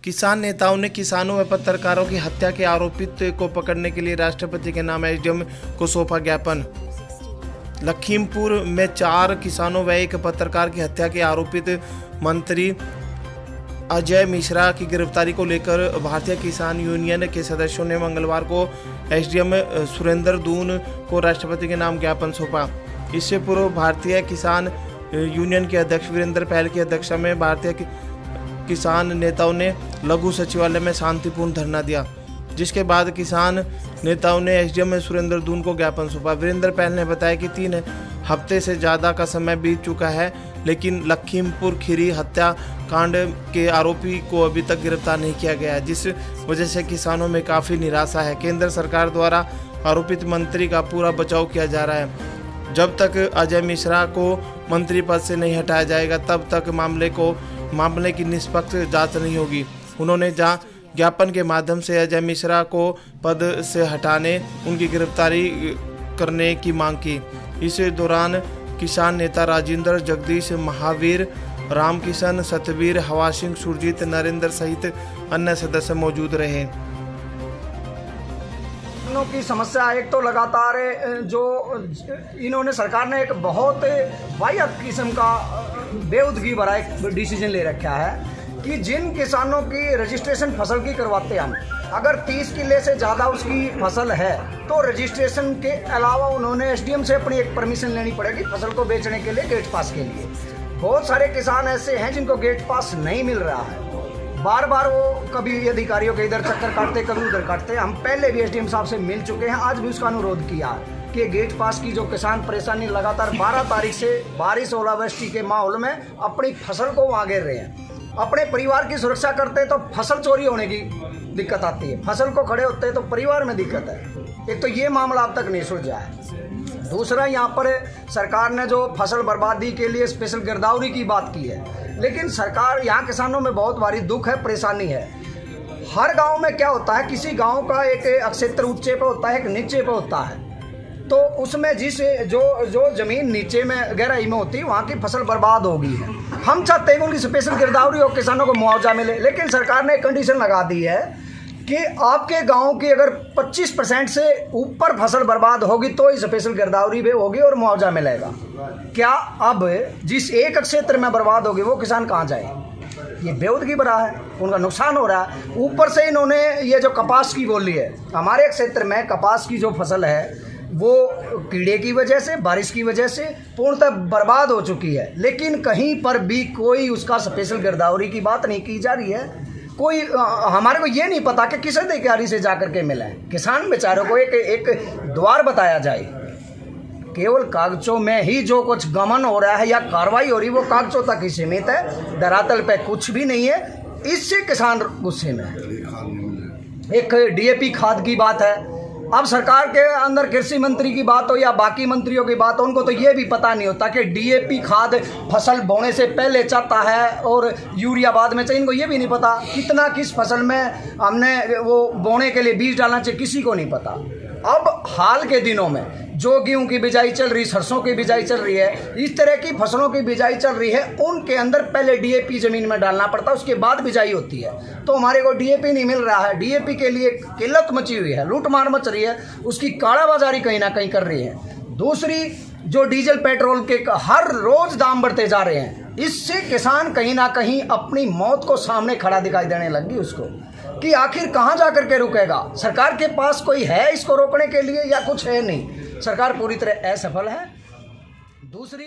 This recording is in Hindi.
किसान नेताओं ने किसानों व पत्रकारों की हत्या के आरोपित को पकड़ने के लिए राष्ट्रपति के नाम एसडीएम को सौंपा ज्ञापन। लखीमपुर में 4 किसानों व एक पत्रकार की हत्या के आरोपित मंत्री अजय मिश्रा की गिरफ्तारी को लेकर भारतीय किसान यूनियन के सदस्यों ने मंगलवार को एसडीएम सुरेंद्र दून को राष्ट्रपति के नाम ज्ञापन सौंपा। इससे पूर्व भारतीय किसान यूनियन के अध्यक्ष वीरेंद्र पहल की अध्यक्षता में भारतीय किसान नेताओं ने लघु सचिवालय में शांतिपूर्ण धरना दिया, जिसके बाद किसान नेताओं ने एसडीएम सुरेंद्र दून को ज्ञापन सौंपा। वीरेंद्र पहल ने बताया कि 3 हफ्ते से ज़्यादा का समय बीत चुका है, लेकिन लखीमपुर खीरी हत्याकांड के आरोपी को अभी तक गिरफ्तार नहीं किया गया है, जिस वजह से किसानों में काफ़ी निराशा है। केंद्र सरकार द्वारा आरोपित मंत्री का पूरा बचाव किया जा रहा है। जब तक अजय मिश्रा को मंत्री पद से नहीं हटाया जाएगा, तब तक मामले की निष्पक्ष जांच नहीं होगी। उन्होंने ज्ञापन के माध्यम से अजय मिश्रा को पद से हटाने, उनकी गिरफ्तारी करने की मांग की। इस दौरान किसान नेता राजेंद्र, जगदीश, महावीर, रामकिशन, सतवीर, हवा सिंह, सुरजीत, नरेंद्र सहित अन्य सदस्य मौजूद रहे। की समस्या एक तो लगातार जो इन्होंने सरकार ने एक बहुत वाहियात किस्म का बेउदगी भरा एक डिसीजन ले रखा है कि जिन किसानों की रजिस्ट्रेशन फसल की करवाते हैं हम, अगर 30 किले से ज़्यादा उसकी फसल है तो रजिस्ट्रेशन के अलावा उन्होंने एसडीएम से अपनी एक परमिशन लेनी पड़ेगी फसल को बेचने के लिए, गेट पास के लिए। बहुत सारे किसान ऐसे हैं जिनको गेट पास नहीं मिल रहा है। बार बार वो कभी अधिकारियों के इधर चक्कर काटते, कभी उधर काटते। हम पहले भी एसडीएम साहब से मिल चुके हैं, आज भी उसका अनुरोध किया कि गेट पास की जो किसान परेशानी लगातार 12 तारीख से बारिश ओलावृष्टि के माहौल में अपनी फसल को वहाँ गिर रहे हैं। अपने परिवार की सुरक्षा करते तो फसल चोरी होने की दिक्कत आती है, फसल को खड़े होते हैं तो परिवार में दिक्कत है। एक तो ये मामला अब तक नहीं सुलझा है। दूसरा, यहाँ पर सरकार ने जो फसल बर्बादी के लिए स्पेशल गिरदावरी की बात की है, लेकिन सरकार यहाँ किसानों में बहुत भारी दुख है, परेशानी है। हर गांव में क्या होता है, किसी गांव का एक क्षेत्र ऊंचे पे होता है, एक नीचे पे होता है। तो उसमें जो जमीन नीचे में गहराई में होती है वहाँ की फसल बर्बाद हो गई है। हम चाहते हैं उनकी स्पेशल गिरदावरी और किसानों को मुआवजा मिले, लेकिन सरकार ने एक कंडीशन लगा दी है कि आपके गांव की अगर 25% से ऊपर फसल बर्बाद होगी तो ही स्पेशल गिरदावरी भी होगी और मुआवजा मिलेगा। क्या अब जिस एक क्षेत्र में बर्बाद होगी वो किसान कहाँ जाए? ये बेउदगी भरा है, उनका नुकसान हो रहा है। ऊपर से इन्होंने ये जो कपास की बोली है, हमारे क्षेत्र में कपास की जो फसल है वो कीड़े की वजह से, बारिश की वजह से पूर्णतः बर्बाद हो चुकी है, लेकिन कहीं पर भी कोई उसका स्पेशल गिरदावरी की बात नहीं की जा रही है। कोई हमारे को ये नहीं पता कि किस अधिकारी से जाकर के मिला है। किसान बेचारों को एक द्वार बताया जाए। केवल कागजों में ही जो कुछ गमन हो रहा है या कार्रवाई हो रही है वो कागजों तक ही सीमित है, धरातल पे कुछ भी नहीं है। इससे किसान गुस्से में है। एक डीएपी खाद की बात है। अब सरकार के अंदर कृषि मंत्री की बात हो या बाकी मंत्रियों की बात हो, उनको तो ये भी पता नहीं होता कि डीएपी खाद फसल बोने से पहले चाहता है और यूरिया बाद में चाहिए। इनको ये भी नहीं पता कितना किस फसल में हमने वो बोने के लिए बीज डालना चाहिए, किसी को नहीं पता। अब हाल के दिनों में जो गेहूं की बिजाई चल रही, सरसों की बिजाई चल रही है, इस तरह की फसलों की बिजाई चल रही है, उनके अंदर पहले डीएपी जमीन में डालना पड़ता है, उसके बाद बिजाई होती है। तो हमारे को डीएपी नहीं मिल रहा है। डीएपी के लिए किल्लत मची हुई है, लूटमार मच रही है, उसकी कालाबाजारी कहीं ना कहीं कर रही है। दूसरी, जो डीजल पेट्रोल के हर रोज दाम बढ़ते जा रहे हैं, इससे किसान कहीं ना कहीं अपनी मौत को सामने खड़ा दिखाई देने लगी उसको कि आखिर कहाँ जाकर के रुकेगा। सरकार के पास कोई है इसको रोकने के लिए या कुछ है नहीं। सरकार पूरी तरह असफल है। दूसरी